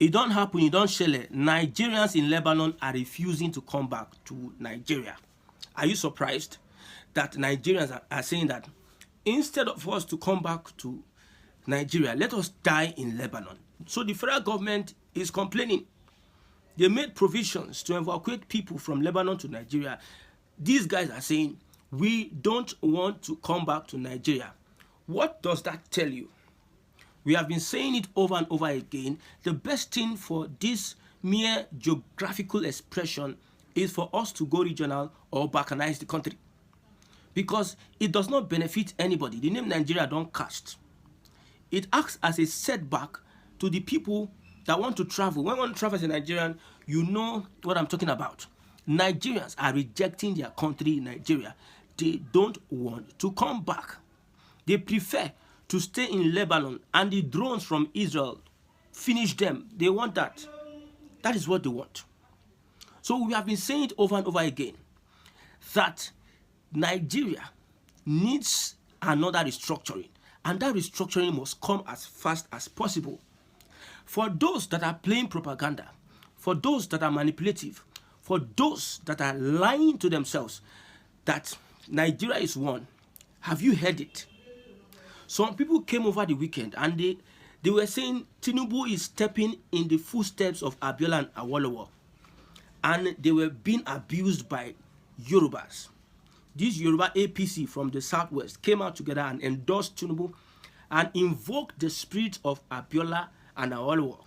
It don't happen, it don't shell. Nigerians in Lebanon are refusing to come back to Nigeria. Are you surprised that Nigerians are saying that instead of us to come back to Nigeria, let us die in Lebanon? So the federal government is complaining. They made provisions to evacuate people from Lebanon to Nigeria. These guys are saying, we don't want to come back to Nigeria. What does that tell you? We have been saying it over and over again. The best thing for this mere geographical expression is for us to go regional or balkanize the country. Because it does not benefit anybody. The name Nigeria don't cast. It acts as a setback to the people that want to travel. When one travels in Nigerian, you know what I'm talking about. Nigerians are rejecting their country, Nigeria. They don't want to come back. They prefer to stay in Lebanon, and the drones from Israel finish them. They want that. That is what they want. So we have been saying it over and over again that Nigeria needs another restructuring, and that restructuring must come as fast as possible. For those that are playing propaganda, for those that are manipulative, for those that are lying to themselves that Nigeria is one, have you heard it? Some people came over the weekend and they were saying Tinubu is stepping in the footsteps of Abiola and Awolowo, and they were being abused by Yorubas. This Yoruba APC from the southwest came out together and endorsed Tinubu and invoked the spirit of Abiola and Awolowo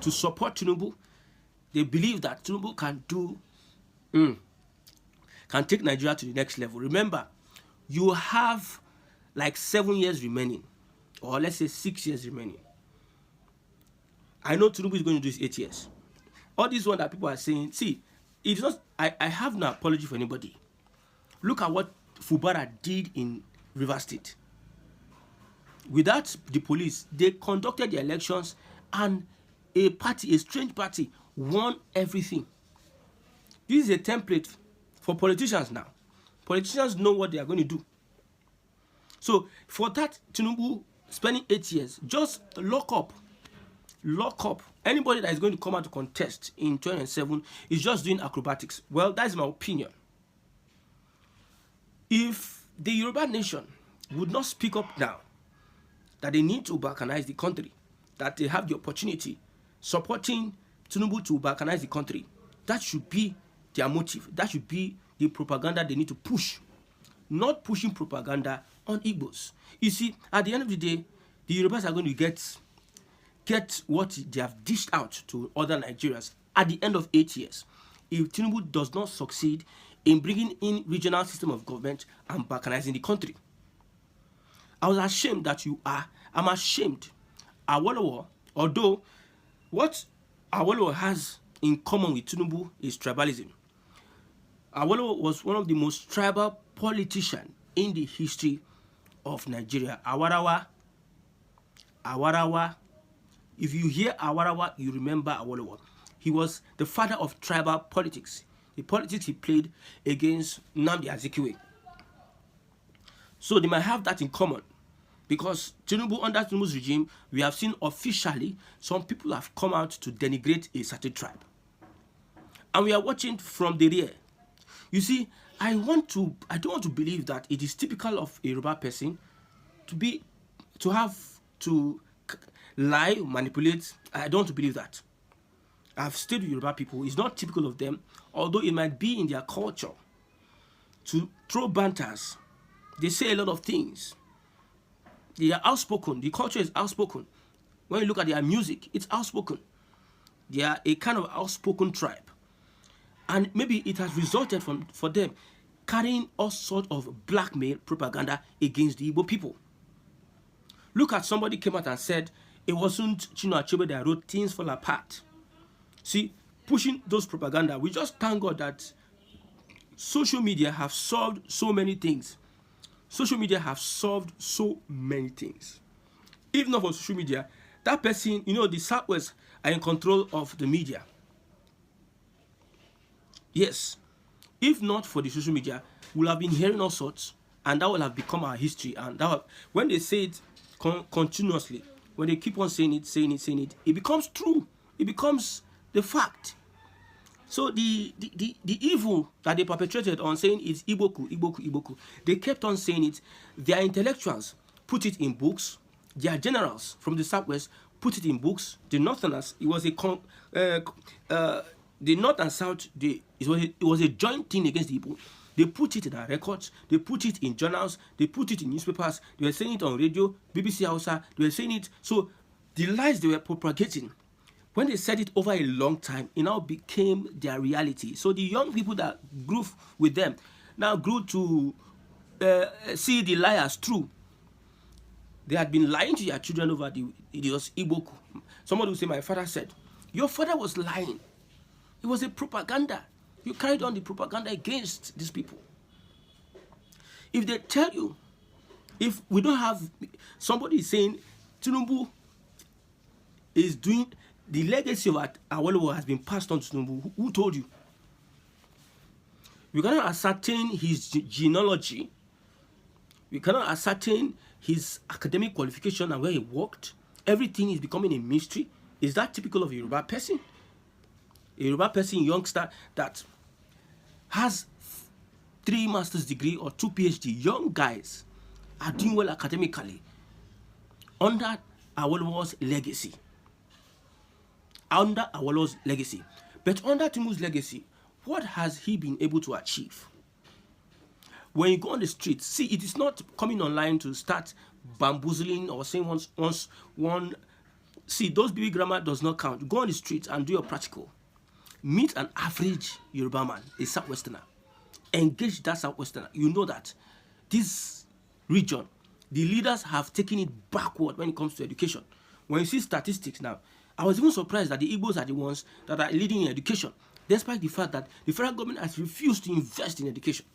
to support Tinubu. They believe that Tinubu can take Nigeria to the next level. Remember, you have like 7 years remaining, or let's say 6 years remaining. I know Tinubu is going to do his 8 years. All this one that people are saying, see, it's not. I have no apology for anybody. Look at what Fubara did in Rivers State. Without the police, they conducted the elections, and a strange party, won everything. This is a template for politicians now. Politicians know what they are going to do. So for that, Tinubu spending 8 years, just lock up. Anybody that is going to come out to contest in 2007 is just doing acrobatics. Well, that's my opinion. If the Yoruba nation would not speak up now, that they need to balkanize the country, that they have the opportunity supporting Tinubu to balkanize the country, that should be their motive. That should be the propaganda they need to push. Not pushing propaganda on Igbos. You see, at the end of the day, the Yorubas are going to get what they have dished out to other Nigerians at the end of 8 years. If Tinubu does not succeed in bringing in regional system of government and balkanizing the country. I was ashamed that you are. I'm ashamed. Awolowo, although what Awolowo has in common with Tinubu is tribalism. Awolowo was one of the most tribal politicians in the history of Nigeria. Awarawa. If you hear Awarawa, you remember Awolowo. He was the father of tribal politics. The politics he played against Nnamdi Azikiwe. So they might have that in common. Because Tinubu, under Tinubu's regime, we have seen officially some people have come out to denigrate a certain tribe. And we are watching from the rear. You see, I don't want to believe that it is typical of a Yoruba person to have to lie, manipulate. I don't want to believe that. I've stayed with Yoruba people. It's not typical of them, although it might be in their culture to throw banters. They say a lot of things. They are outspoken. The culture is outspoken. When you look at their music, it's outspoken. They are a kind of outspoken tribe. And maybe it has resulted for them carrying all sorts of blackmail propaganda against the Igbo people. Look at somebody came out and said it wasn't Chinua Achebe that wrote Things Fall Apart. See, pushing those propaganda, we just thank God that social media have solved so many things. Social media have solved so many things. If not for social media, that person, the Southwest are in control of the media. Yes. If not for the social media, we'll have been hearing all sorts, and that will have become our history. And when they say it continuously, when they keep on saying it, it becomes true. it becomes the fact. So the evil that they perpetrated on saying it's Iboku, Iboku, Iboku, they kept on saying it. Their intellectuals put it in books. Their generals from the Southwest put it in books. The Northerners, it was the North and South, it was a joint thing against the Igbo. They put it in our records. They put it in journals. They put it in newspapers. They were saying it on radio, BBC Hausa. They were saying it. So the lies they were propagating, when they said it over a long time, it now became their reality. So the young people that grew with them now grew to see the lie as true. They had been lying to their children over it was Iboku. Somebody will say, my father said, your father was lying. It was a propaganda. You carried on the propaganda against these people. If they tell you, if we don't have somebody saying Tinubu is doing, the legacy of Awolowo has been passed on to Tinubu, who told you? We cannot ascertain his genealogy. We cannot ascertain his academic qualification and where he worked. Everything is becoming a mystery. Is that typical of a Yoruba person? A Yoruba person, youngster that has 3 master's degree or 2 PhD, young guys are doing well academically under Awolowo's legacy. Under Awolowo's legacy. But under Tinubu's legacy, what has he been able to achieve? When you go on the street, see, it is not coming online to start bamboozling or saying one. See, those BB grammar does not count. Go on the street and do your practical. Meet an average Yoruba man, a Southwesterner. Engage that Southwesterner. You know that this region, the leaders have taken it backward when it comes to education. When you see statistics now, I was even surprised that the Igbos are the ones that are leading in education, despite the fact that the federal government has refused to invest in education.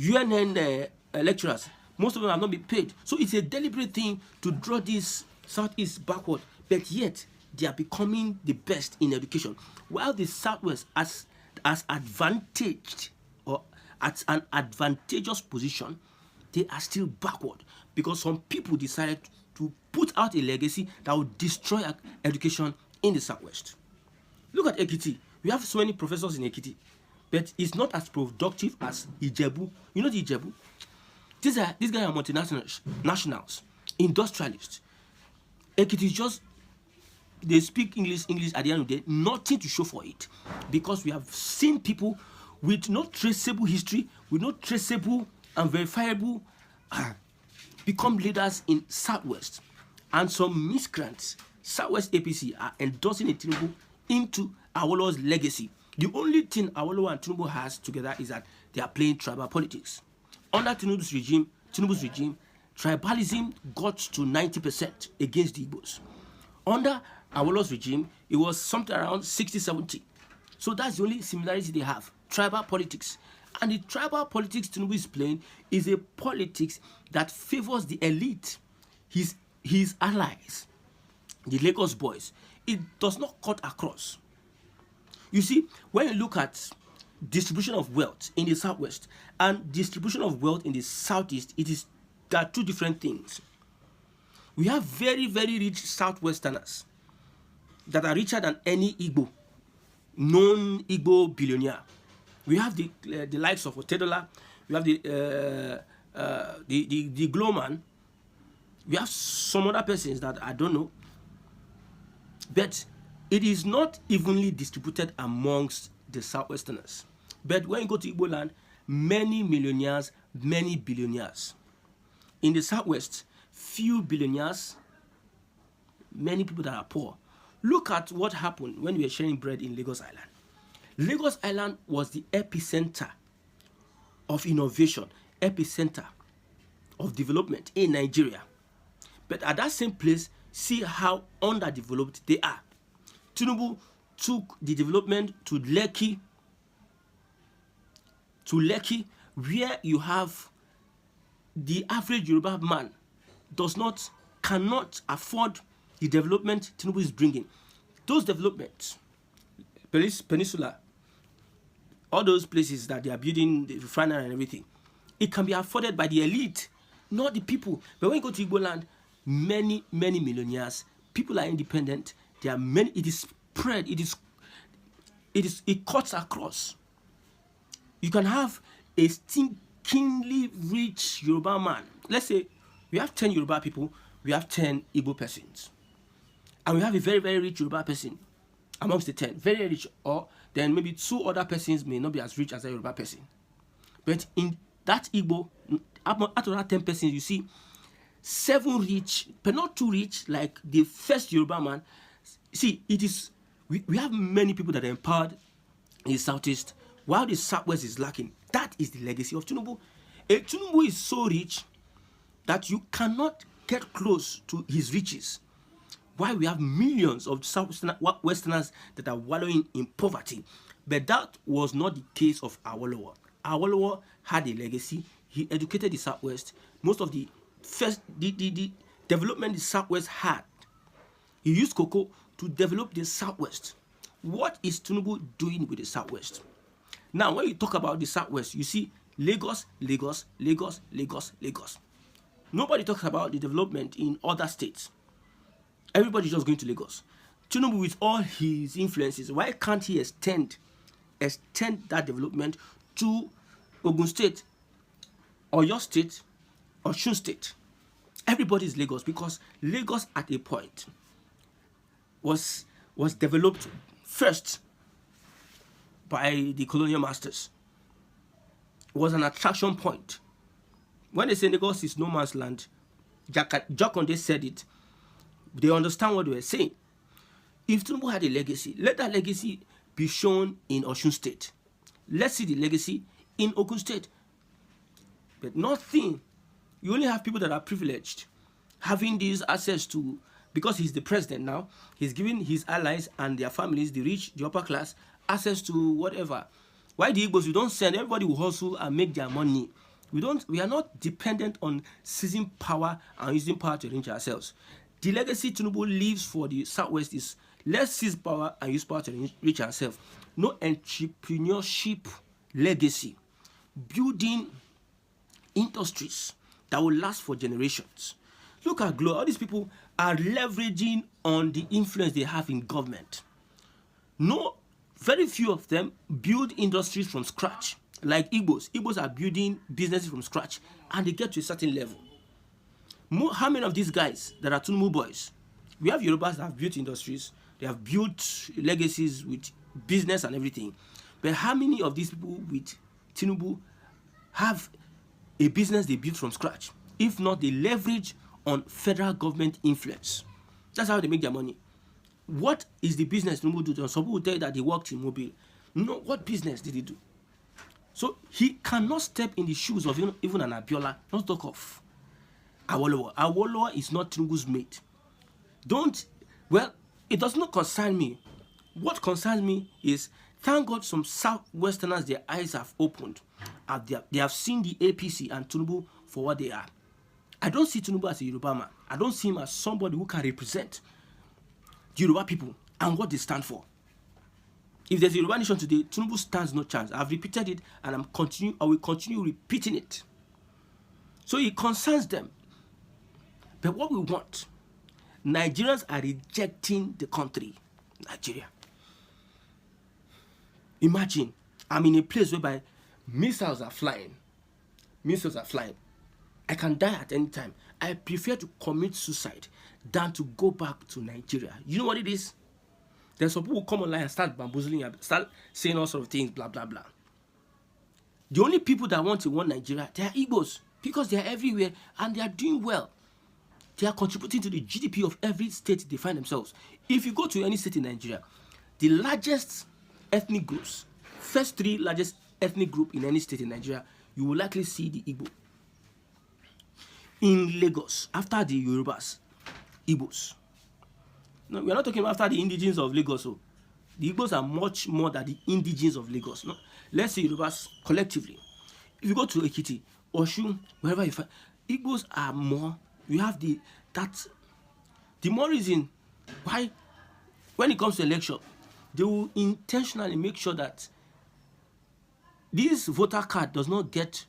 UNN lecturers, most of them have not been paid. So it's a deliberate thing to draw this Southeast backward, but yet they are becoming the best in education. While the Southwest as advantaged or at an advantageous position, they are still backward because some people decided to put out a legacy that will destroy education in the Southwest. Look at Ekiti. We have so many professors in Ekiti, but it's not as productive as Ijebu. You know the Ijebu? These guys are multinationals, nationals, industrialists. Ekiti is just, they speak English at the end of the day, nothing to show for it. Because we have seen people with no traceable history, with no traceable and verifiable become leaders in Southwest. And some miscreants, Southwest APC, are endorsing a Tinubu into Awolowo's legacy. The only thing Awolowo and Tinubu has together is that they are playing tribal politics. Under Tinubu's regime, tribalism got to 90% against the Igbos. Under Awolowo's regime, it was something around 60-70. So that's the only similarity they have, tribal politics. And the tribal politics Tinubu is playing is a politics that favors the elite, his allies, the Lagos boys. It does not cut across. You see, when you look at distribution of wealth in the Southwest and distribution of wealth in the Southeast, there are two different things. We have very, very rich Southwesterners that are richer than any Igbo, non-Igbo billionaire. We have the likes of Otedola. We have the Glowman. We have some other persons that I don't know. But it is not evenly distributed amongst the Southwesterners. But when you go to Igbo land, many millionaires, many billionaires. In the Southwest, few billionaires, many people that are poor. Look at what happened when we were sharing bread in Lagos Island. Lagos Island was the epicenter of innovation, epicenter of development in Nigeria. But at that same place, see how underdeveloped they are. Tinubu took the development to Lekki, where you have the average Yoruba man cannot afford the development Tinubu is bringing. Those developments, Peninsula, all those places that they are building, the refinery and everything, it can be afforded by the elite, not the people. But when you go to Igbo land, many millionaires, people are independent, There are many. It is spread. It cuts across. You can have a stinkingly rich Yoruba man. Let's say we have 10 Yoruba people, we have 10 Igbo persons. And we have a very, very rich Yoruba person amongst the 10. Very rich. Or then maybe 2 other persons may not be as rich as a Yoruba person. But in that Igbo, out of that 10 persons, you see 7 rich, but not too rich, like the first Yoruba man. See, it is, we have many people that are empowered in the Southeast, while the Southwest is lacking. That is the legacy of Tinubu. Tinubu is so rich that you cannot get close to his riches. Why we have millions of Southwesterners that are wallowing in poverty. But that was not the case of Awolowo. Awolowo had a legacy. He educated the Southwest. Most of the development the Southwest had, he used cocoa to develop the Southwest. What is Tinubu doing with the Southwest? Now, when you talk about the Southwest, you see Lagos, Lagos, Lagos, Lagos, Lagos. Nobody talks about the development in other states. Everybody's just going to Lagos. Tinubu, with all his influences, why can't he extend that development to Ogun State, Oyo State, Osun State? Everybody's Lagos, because Lagos at a point was developed first by the colonial masters. It was an attraction point. When they say Lagos is no man's land, Jakonde said it. They understand what they were saying. If Tinubu had a legacy, let that legacy be shown in Osun State. Let's see the legacy in Ogun State. But nothing. You only have people that are privileged, having these access to, because he's the president now, he's giving his allies and their families, the rich, the upper class, access to whatever. Why the Igbos? We don't send, everybody will hustle and make their money. We are not dependent on seizing power and using power to arrange ourselves. The legacy Tinubu leaves for the Southwest is, let's seize power and use power to enrich ourselves. No entrepreneurship legacy. Building industries that will last for generations. Look at Glo. All these people are leveraging on the influence they have in government. No, very few of them build industries from scratch. Like Igbos. Igbos are building businesses from scratch and they get to a certain level. How many of these guys that are Tinubu boys? We have Yorubas that have built industries. They have built legacies with business and everything. But how many of these people with Tinubu have a business they built from scratch? If not, they leverage on federal government influence. That's how they make their money. What is the business Tinubu do? Some people will tell you that they worked in Mobile. No, what business did he do? So he cannot step in the shoes of even an Abiola, not talk of Awolowo. Awolowo is not Tinubu's mate. It does not concern me. What concerns me is, thank God some Southwesterners, their eyes have opened. And they have seen the APC and Tinubu for what they are. I don't see Tinubu as a Yoruba man. I don't see him as somebody who can represent the Yoruba people and what they stand for. If there's a Yoruba nation today, Tinubu stands no chance. I've repeated it and I will continue repeating it. So it concerns them. But what we want, Nigerians are rejecting the country, Nigeria. Imagine, I'm in a place whereby missiles are flying. I can die at any time. I prefer to commit suicide than to go back to Nigeria. You know what it is? There's some people who come online and start bamboozling, start saying all sorts of things, blah, blah, blah. The only people that want Nigeria, they are Igbos, because they are everywhere and they are doing well. They are contributing to the GDP of every state they find themselves. If you go to any state in Nigeria, the largest ethnic groups, first 3 largest ethnic group in any state in Nigeria, you will likely see the Igbo. In Lagos, after the Yorubas, Igbos. No, we are not talking about after the indigenes of Lagos. So the Igbos are much more than the indigenes of Lagos. No? Let's say Yorubas collectively. If you go to Ekiti, Osun, wherever you find, Igbos are more. You have the more reason why, when it comes to election, they will intentionally make sure that this voter card does not get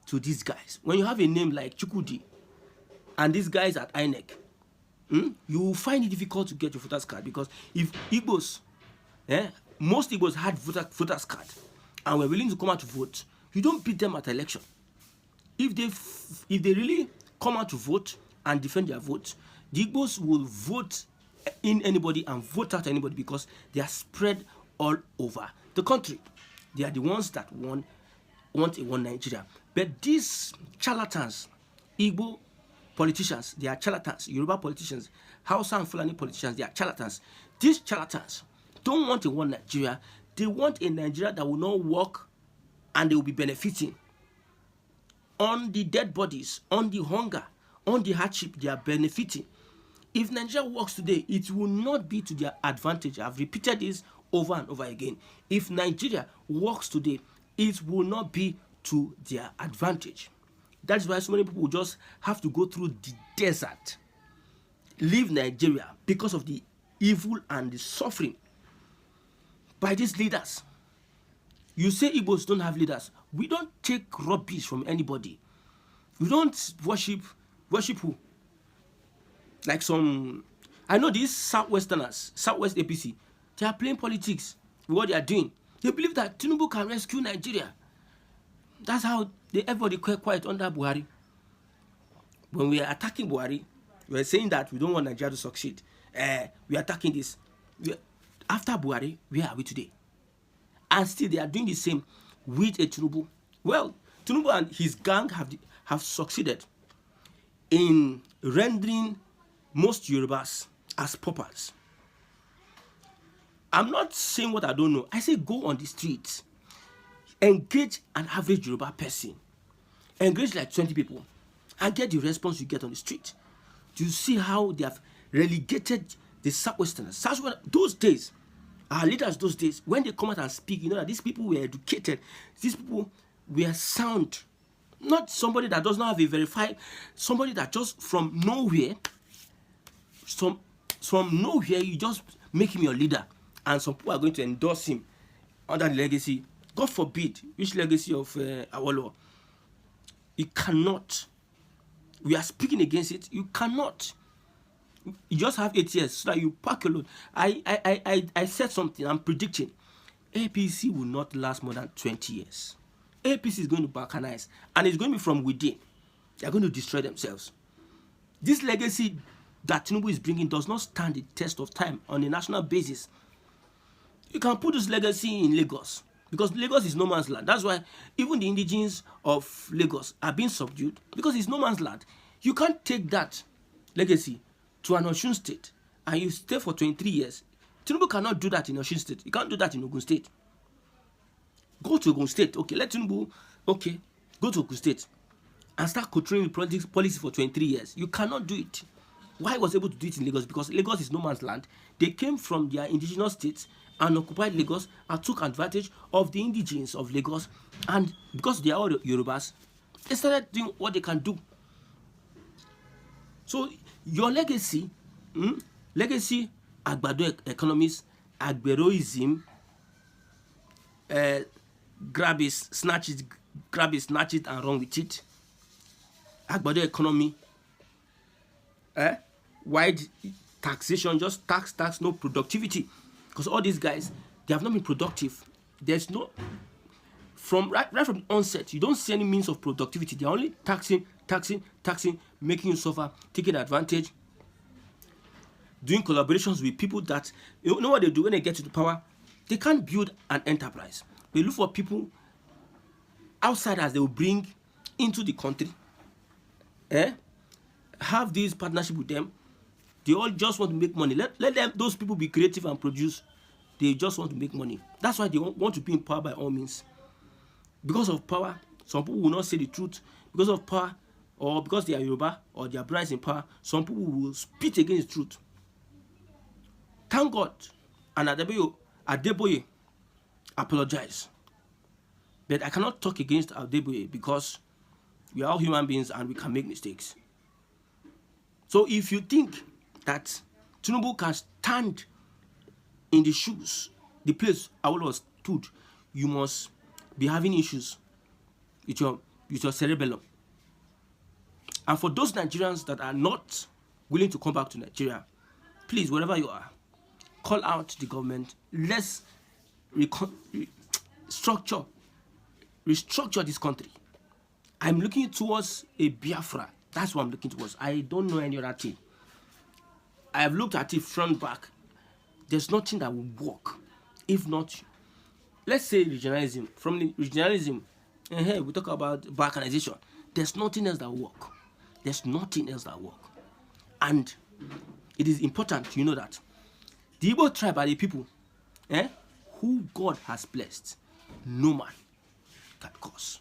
to these guys. When you have a name like Chukudi and these guys at INEC, you will find it difficult to get your voters card, because if Igbos, most Igbos had voters card and were willing to come out to vote, you don't beat them at election. If they really come out to vote and defend their vote, the Igbos will vote in anybody and vote out anybody, because they are spread all over the country. They are the ones that want a one Nigeria. But these charlatans, Igbo politicians, they are charlatans. Yoruba politicians, Hausa and Fulani politicians, they are charlatans. These charlatans don't want a one Nigeria. They want a Nigeria that will not work and they will be benefiting. On the dead bodies, on the hunger, on the hardship, they are benefiting. If Nigeria works today, it will not be to their advantage. I've repeated this over and over again. If Nigeria works today, it will not be to their advantage. That's why so many people just have to go through the desert, leave Nigeria, because of the evil and the suffering by these leaders. You say Igbos don't have leaders. We don't take rubbish from anybody. We don't worship who? Like some, I know these Southwesterners, Southwest APC, they are playing politics with what they are doing. They believe that Tinubu can rescue Nigeria. That's how everybody kept quiet under Buhari. When we are attacking Buhari, we are saying that we don't want Nigeria to succeed. We are attacking this. After Buhari, where are we today? And still they are doing the same with a Tinubu. Well, Tinubu and his gang have succeeded in rendering most Yorubas as paupers. I'm not saying what I don't know. I say go on the streets, engage an average Yoruba person, engage like 20 people, and get the response you get on the street. Do you see how they have relegated the Southwesterners? Those days, our leaders those days, when they come out and speak, you know that these people were educated, these people were sound. Not somebody that does not have a verified, somebody that just from nowhere, from nowhere, you just make him your leader. And some people are going to endorse him under the legacy. God forbid, which legacy of Awolowo? You cannot. We are speaking against it. You cannot. You just have 8 years so that you pack your load. I said something. I'm predicting APC will not last more than 20 years. APC is going to balkanize, and it's going to be from within. They are going to destroy themselves. This legacy that Tinubu is bringing does not stand the test of time on a national basis. You can put this legacy in Lagos, because Lagos is no man's land. That's why even the indigenes of Lagos are being subdued, because it's no man's land. You can't take that legacy to an Osun state and you stay for 23 years. Tinubu cannot do that in Osun state. You can't do that in Ogun state. Go to Ogun state. Okay, let Tinubu, okay, go to Ogun state and start controlling the policy for 23 years. You cannot do it. Why was able to do it in Lagos? Because Lagos is no man's land. They came from their indigenous states and occupied Lagos and took advantage of the indigenes of Lagos. And because they are all Yorubas, they started doing what they can do. So your legacy, legacy, Agbado economists, Agberoism, grab it, snatch it, and run with it. Agbado economy, wide taxation, just tax, no productivity. Because all these guys, they have not been productive. There's no, right from the onset, you don't see any means of productivity. They're only taxing, making you suffer, taking advantage, doing collaborations with people that, you know what they do when they get to the power? They can't build an enterprise. They look for people, outsiders they will bring into the country, have this partnership with them. They all just want to make money. Let them, those people be creative and produce. They just want to make money. That's why they want to be in power by all means. Because of power, some people will not say the truth. Because of power, or because they are Yoruba, or they are brides in power, some people will spit against the truth. Thank God, and Adeboye apologize. But I cannot talk against Adeboye because we are all human beings and we can make mistakes. So if you think that Tinubu can stand in the shoes, the place Awolowo stood, you must be having issues with your cerebellum. And for those Nigerians that are not willing to come back to Nigeria, please, wherever you are, call out the government. Let's restructure this country. I'm looking towards a Biafra. That's what I'm looking towards. I don't know any other thing. I have looked at it front, back. There's nothing that will work. If not, let's say regionalism. From the regionalism, we talk about balkanization. There's nothing else that will work. There's nothing else that will work. And it is important you know that the Igbo tribe are the people who God has blessed. No man can curse.